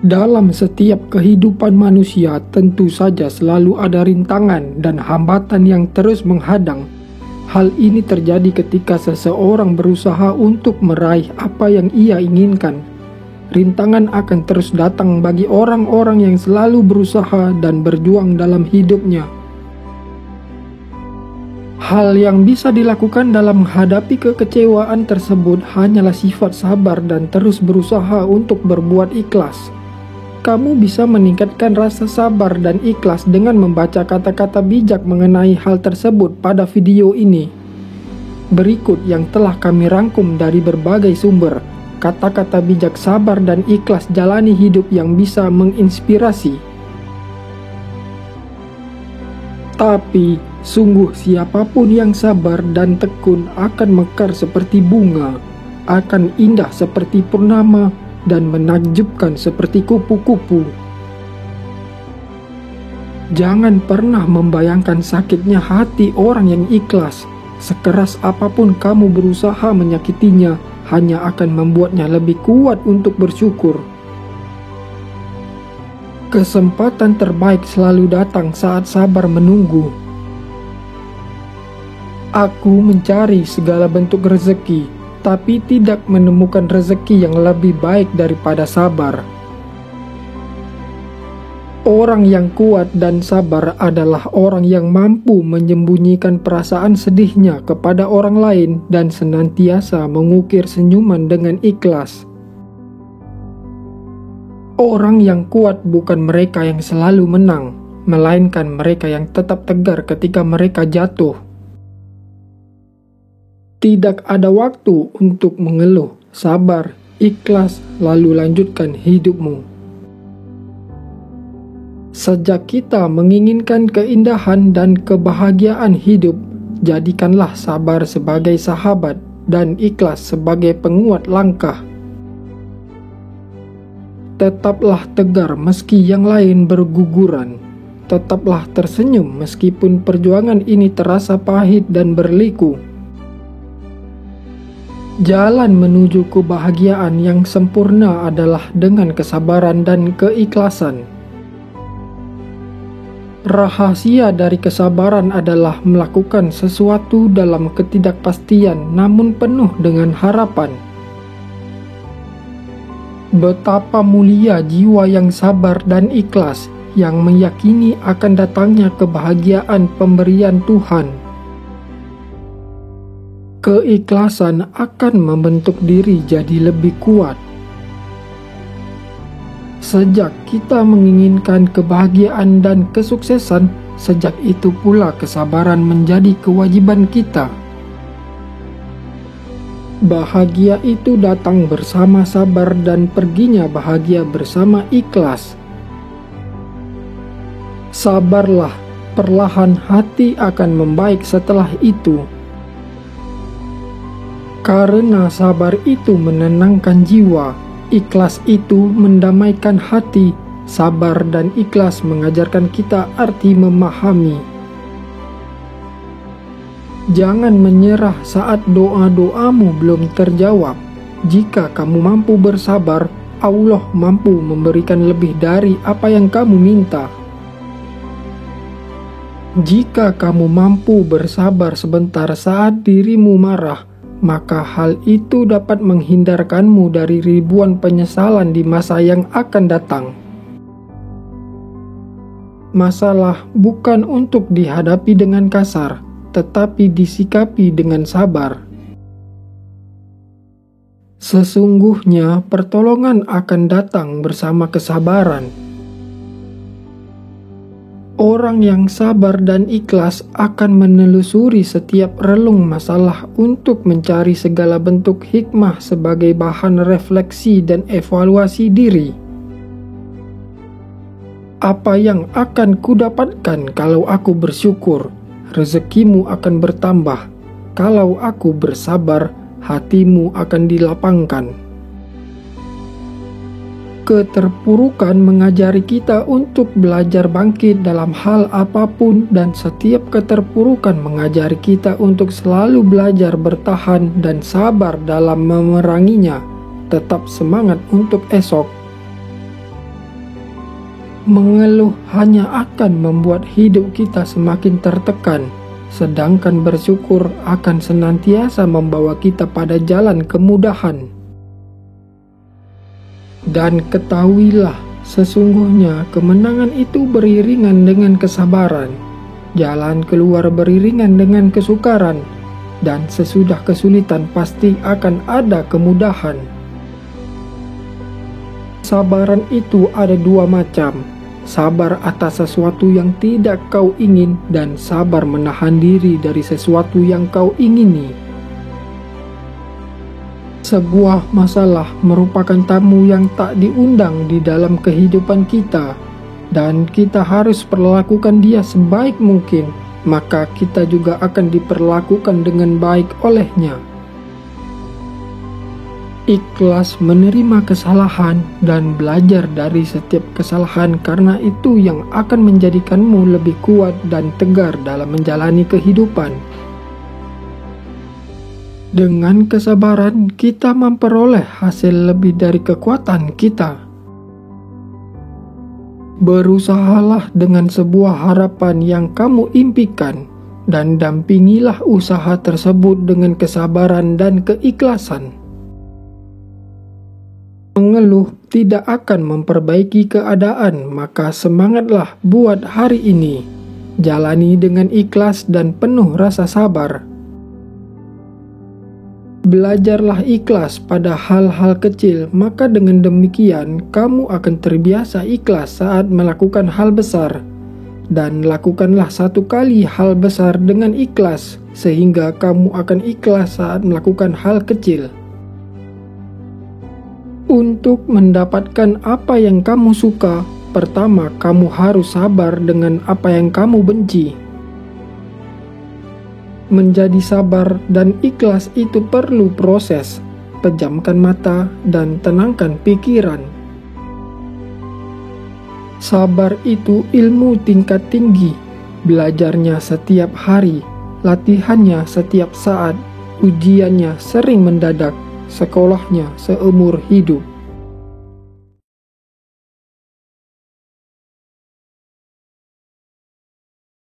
Dalam setiap kehidupan manusia tentu saja selalu ada rintangan dan hambatan yang terus menghadang. Hal ini terjadi ketika seseorang berusaha untuk meraih apa yang ia inginkan. Rintangan akan terus datang bagi orang-orang yang selalu berusaha dan berjuang dalam hidupnya. Hal yang bisa dilakukan dalam menghadapi kekecewaan tersebut hanyalah sifat sabar dan terus berusaha untuk berbuat ikhlas. Kamu bisa meningkatkan rasa sabar dan ikhlas dengan membaca kata-kata bijak mengenai hal tersebut pada video ini. Berikut yang telah kami rangkum dari berbagai sumber, kata-kata bijak sabar dan ikhlas jalani hidup yang bisa menginspirasi. Tapi, sungguh siapapun yang sabar dan tekun akan mekar seperti bunga, akan indah seperti purnama, dan menakjubkan seperti kupu-kupu. Jangan pernah membayangkan sakitnya hati orang yang ikhlas. Sekeras apapun kamu berusaha menyakitinya, hanya akan membuatnya lebih kuat untuk bersyukur. Kesempatan terbaik selalu datang saat sabar menunggu. Aku mencari segala bentuk rezeki, tapi tidak menemukan rezeki yang lebih baik daripada sabar. Orang yang kuat dan sabar adalah orang yang mampu menyembunyikan perasaan sedihnya kepada orang lain dan senantiasa mengukir senyuman dengan ikhlas. Orang yang kuat bukan mereka yang selalu menang, melainkan mereka yang tetap tegar ketika mereka jatuh. Tidak ada waktu untuk mengeluh, sabar, ikhlas, lalu lanjutkan hidupmu. Sejak kita menginginkan keindahan dan kebahagiaan hidup, jadikanlah sabar sebagai sahabat dan ikhlas sebagai penguat langkah. Tetaplah tegar meski yang lain berguguran. Tetaplah tersenyum meskipun perjuangan ini terasa pahit dan berliku. Jalan menuju kebahagiaan yang sempurna adalah dengan kesabaran dan keikhlasan. Rahasia dari kesabaran adalah melakukan sesuatu dalam ketidakpastian namun penuh dengan harapan. Betapa mulia jiwa yang sabar dan ikhlas, yang meyakini akan datangnya kebahagiaan pemberian Tuhan. Keikhlasan akan membentuk diri jadi lebih kuat. Sejak kita menginginkan kebahagiaan dan kesuksesan, sejak itu pula kesabaran menjadi kewajiban kita. Bahagia itu datang bersama sabar dan perginya bahagia bersama ikhlas. Sabarlah, perlahan hati akan membaik setelah itu. Karena sabar itu menenangkan jiwa, ikhlas itu mendamaikan hati, sabar dan ikhlas mengajarkan kita arti memahami. Jangan menyerah saat doa-doamu belum terjawab. Jika kamu mampu bersabar, Allah mampu memberikan lebih dari apa yang kamu minta. Jika kamu mampu bersabar sebentar saat dirimu marah, maka hal itu dapat menghindarkanmu dari ribuan penyesalan di masa yang akan datang. Masalah bukan untuk dihadapi dengan kasar, tetapi disikapi dengan sabar. Sesungguhnya pertolongan akan datang bersama kesabaran. Orang yang sabar dan ikhlas akan menelusuri setiap relung masalah untuk mencari segala bentuk hikmah sebagai bahan refleksi dan evaluasi diri. Apa yang akan kudapatkan kalau aku bersyukur? Rezekimu akan bertambah. Kalau aku bersabar, hatimu akan dilapangkan. Keterpurukan mengajari kita untuk belajar bangkit dalam hal apapun, dan setiap keterpurukan mengajari kita untuk selalu belajar bertahan dan sabar dalam memeranginya. Tetap semangat untuk esok. Mengeluh hanya akan membuat hidup kita semakin tertekan, sedangkan bersyukur akan senantiasa membawa kita pada jalan kemudahan. Dan ketahuilah, sesungguhnya kemenangan itu beriringan dengan kesabaran, jalan keluar beriringan dengan kesukaran, dan sesudah kesulitan pasti akan ada kemudahan. Sabaran itu ada dua macam, sabar atas sesuatu yang tidak kau ingin dan sabar menahan diri dari sesuatu yang kau ingini. Sebuah masalah merupakan tamu yang tak diundang di dalam kehidupan kita, dan kita harus perlakukan dia sebaik mungkin, maka kita juga akan diperlakukan dengan baik olehnya. Ikhlas menerima kesalahan dan belajar dari setiap kesalahan, karena itu yang akan menjadikanmu lebih kuat dan tegar dalam menjalani kehidupan. Dengan kesabaran, kita memperoleh hasil lebih dari kekuatan kita. Berusahalah dengan sebuah harapan yang kamu impikan, dan dampingilah usaha tersebut dengan kesabaran dan keikhlasan. Mengeluh tidak akan memperbaiki keadaan, maka semangatlah buat hari ini. Jalani dengan ikhlas dan penuh rasa sabar. Belajarlah ikhlas pada hal-hal kecil, maka dengan demikian kamu akan terbiasa ikhlas saat melakukan hal besar. Dan lakukanlah satu kali hal besar dengan ikhlas, sehingga kamu akan ikhlas saat melakukan hal kecil. Untuk mendapatkan apa yang kamu suka, pertama kamu harus sabar dengan apa yang kamu benci. Menjadi sabar dan ikhlas itu perlu proses. Pejamkan mata dan tenangkan pikiran. Sabar itu ilmu tingkat tinggi, belajarnya setiap hari, latihannya setiap saat, ujiannya sering mendadak, sekolahnya seumur hidup.